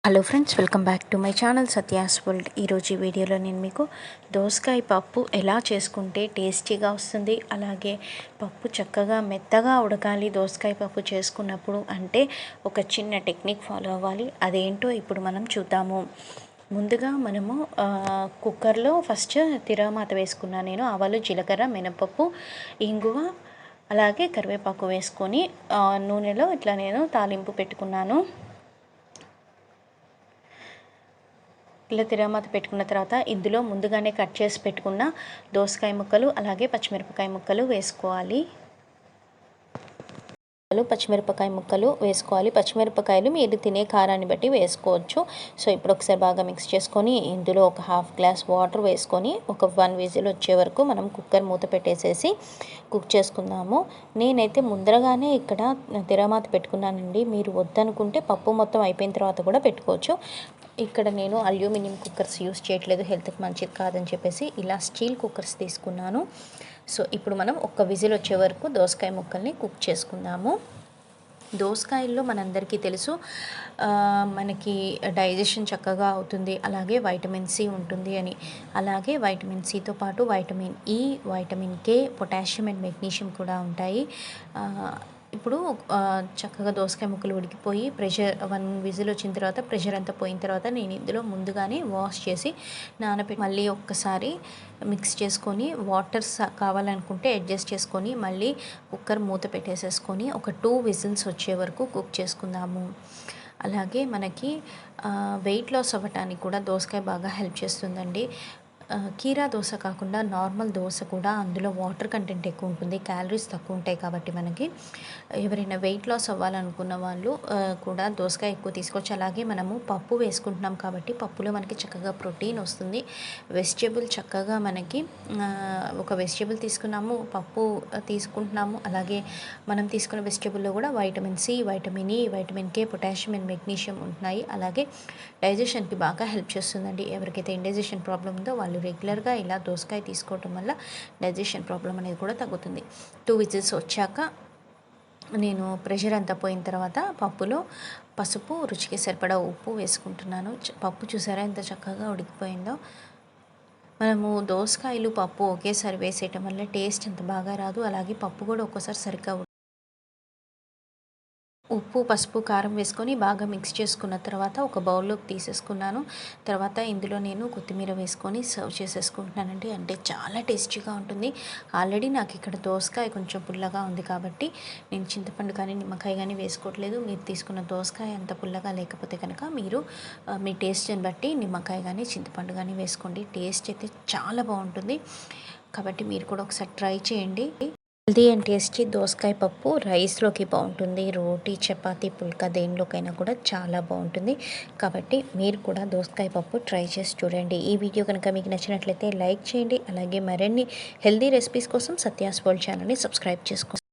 Hello friends, welcome back to my channel Satya's world. ఈరోజు ఈ వీడియోలో నేను మీకు దోసకాయ పప్పు ఎలా చేసుకుంటే టేస్టీగా వస్తుంది, అలాగే పప్పు చక్కగా మెత్తగా ఉడకాలి దోసకాయ పప్పు చేసుకున్నప్పుడు అంటే ఒక చిన్న టెక్నిక్ ఫాలో అవ్వాలి. అదేంటో ఇప్పుడు మనం చూద్దాము. ముందుగా మనము కుక్కర్లో ఫస్ట్ తిరగమాత వేసుకున్నాను. నేను ఆవాలు, జీలకర్ర, మినపప్పు, ఇంగువ అలాగే కరివేపాకు వేసుకొని నూనెలో ఇట్లా నేను తాలింపు పెట్టుకున్నాను. ఇలా తిరగమాత పెట్టుకున్న తర్వాత ఇందులో ముందుగానే కట్ చేసి పెట్టుకున్న దోసకాయ ముక్కలు అలాగే పచ్చిమిరపకాయ ముక్కలు వేసుకోవాలి. పచ్చిమిరపకాయ ముక్కలు వేసుకోవాలి. పచ్చిమిరపకాయలు మీరు తినే కారాన్ని బట్టి వేసుకోవచ్చు. సో ఇప్పుడు ఒకసారి బాగా మిక్స్ చేసుకొని ఇందులో ఒక హాఫ్ గ్లాస్ వాటర్ వేసుకొని ఒక 1 విజిల్ వచ్చే వరకు మనం కుక్కర్ మూత పెట్టేసేసి కుక్ చేసుకుందాము. నేనైతే ముందరగానే ఇక్కడ తిరగమాత పెట్టుకున్నానండి. మీరు వద్దనుకుంటే పప్పు మొత్తం అయిపోయిన తర్వాత కూడా పెట్టుకోవచ్చు. ఇక్కడ నేను అల్యూమినియం కుక్కర్స్ యూస్ చేయట్లేదు, హెల్త్కి మంచిది కాదని చెప్పేసి ఇలా స్టీల్ కుక్కర్స్ తీసుకున్నాను. సో ఇప్పుడు మనం ఒక్క విజిల్ వచ్చే వరకు దోసకాయ ముక్కల్ని కుక్ చేసుకుందాము. దోసకాయల్లో మనందరికీ తెలుసు, మనకి డైజెషన్ చక్కగా అవుతుంది, అలాగే వైటమిన్ సి ఉంటుంది అని. అలాగే వైటమిన్ సితో పాటు vitamin E, vitamin K, potassium and magnesium కూడా ఉంటాయి. ఇప్పుడు చక్కగా దోసకాయ ముక్కలు ఉడికిపోయి ప్రెషర్ 1 విజిల్ వచ్చిన తర్వాత ప్రెషర్ అంతా పోయిన తర్వాత నేను ఇందులో ముందుగానే వాష్ చేసి నానబెట్టి మళ్ళీ ఒక్కసారి మిక్స్ చేసుకొని వాటర్ కావాలనుకుంటే అడ్జస్ట్ చేసుకొని మళ్ళీ కుక్కర్ మూత పెట్టేసేసుకొని ఒక 2 విజిల్స్ వచ్చే వరకు కుక్ చేసుకుందాము. అలాగే మనకి వెయిట్ లాస్ అవ్వటానికి కూడా దోసకాయ బాగా హెల్ప్ చేస్తుందండి. కీరా దోశ కాకుండా నార్మల్ దోశ కూడా అందులో వాటర్ కంటెంట్ ఎక్కువ ఉంటుంది, క్యాలరీస్ తక్కువ ఉంటాయి. కాబట్టి మనకి ఎవరైనా వెయిట్ లాస్ అవ్వాలనుకున్న వాళ్ళు కూడా దోసకాయ ఎక్కువ తీసుకోవచ్చు. అలాగే మనము పప్పు వేసుకుంటున్నాం కాబట్టి పప్పులో మనకి చక్కగా ప్రోటీన్ వస్తుంది. వెజిటేబుల్ చక్కగా మనకి ఒక వెజిటేబుల్ తీసుకున్నాము, పప్పు తీసుకుంటున్నాము. అలాగే మనం తీసుకున్న వెజిటేబుల్లో కూడా vitamin C, vitamin E, vitamin K, potassium and magnesium ఉంటున్నాయి. అలాగే డైజెషన్కి బాగా హెల్ప్ చేస్తుందండి. ఎవరికైతే ఇండైజెషన్ ప్రాబ్లం ఉందో వాళ్ళు రెగ్యులర్గా ఇలా దోసకాయ తీసుకోవటం వల్ల డైజెషన్ ప్రాబ్లం అనేది కూడా తగ్గుతుంది. 2 విజిల్స్ వచ్చాక నేను ప్రెషర్ అంతా పోయిన తర్వాత పప్పులో పసుపు, రుచికి సరిపడా ఉప్పు వేసుకుంటున్నాను. పప్పు చూసారా ఎంత చక్కగా ఉడికిపోయిందో. మనము దోసకాయలు పప్పు ఒకేసారి వేసేయటం వల్ల టేస్ట్ అంత బాగా రాదు. అలాగే పప్పు కూడా ఒక్కోసారి సరిగ్గా ఉప్పు, పసుపు, కారం వేసుకొని బాగా మిక్స్ చేసుకున్న తర్వాత ఒక బౌల్లోకి తీసేసుకున్నాను. తర్వాత ఇందులో నేను కొత్తిమీర వేసుకొని సర్వ్ చేసేసుకుంటున్నానండి. అంటే చాలా టేస్టీగా ఉంటుంది. ఆల్రెడీ నాకు ఇక్కడ దోసకాయ కొంచెం పుల్లగా ఉంది కాబట్టి నేను చింతపండు కానీ నిమ్మకాయ కానీ వేసుకోవట్లేదు. మీరు తీసుకున్న దోసకాయ అంత పుల్లగా లేకపోతే కనుక మీరు మీ టేస్ట్ని బట్టి నిమ్మకాయ కానీ చింతపండు కానీ వేసుకోండి. టేస్ట్ అయితే చాలా బాగుంటుంది. కాబట్టి మీరు కూడా ఒకసారి ట్రై చేయండి. హెల్దీ అండ్ టేస్టీ దోసకాయ పప్పు రైస్లోకి బాగుంటుంది, రోటీ, చపాతీ, పుల్కా దేనిలోకైనా కూడా చాలా బాగుంటుంది. కాబట్టి మీరు కూడా దోసకాయ పప్పు ట్రై చేసి చూడండి. ఈ వీడియో కనుక మీకు నచ్చినట్లయితే లైక్ చేయండి. అలాగే మరిన్ని హెల్దీ రెసిపీస్ కోసం సత్యాస్ వరల్డ్ ఛానల్ని సబ్స్క్రైబ్ చేసుకోండి.